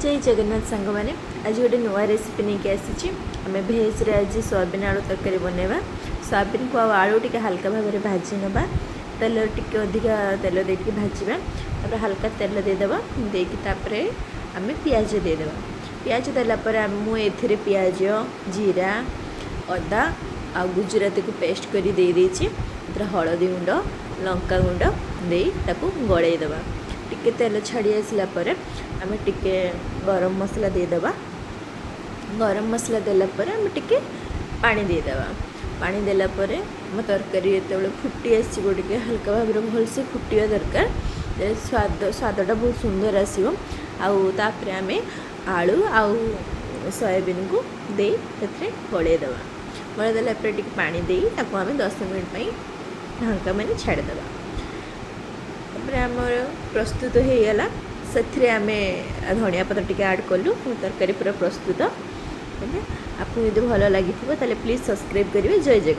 जय जगन्नाथ सांग मैंने आज गोटे नुआ रेसिपी नहीं आसी आम भेज आज सोयाबीन आलू तरकारी बनवा सोयाबीन को आलू टे हल्का भाव में भाजी ना तेल टे अधिका तेल दे भाजवा तापर हल्का तेल देदेव देपर आम पिज देदेव पिज देलापर मुझे पिज जीरा अदा आ गुजराती को पेस्ट कर हलदी गुंड लंका गुंड दे गलैदेव टिके तेल छाड़ी आसला आम टिके गरम मसला देदेवा गरम मसला देलापर आम टिके पानी देदेवा पानी देलापर आम तरकारी जो फुटी आसो टे हल्का भाव में भलसे फुटा दरकार स्वादटा बहुत सुंदर आसो आउे आम आलू आउ सोयाबीन को दे गलैदेवा गलैदेला टे पानी दे आम 10 मिनट ढांका मैंने छाड़देवा आमर प्रस्तुत हो गला से आम धनिया पत्र टी ऐड कलु तरकारी पूरा प्रस्तुत आपको यदि भल लगी प्लीज़ सब्सक्राइब करेंगे। जय जगन्नाथ।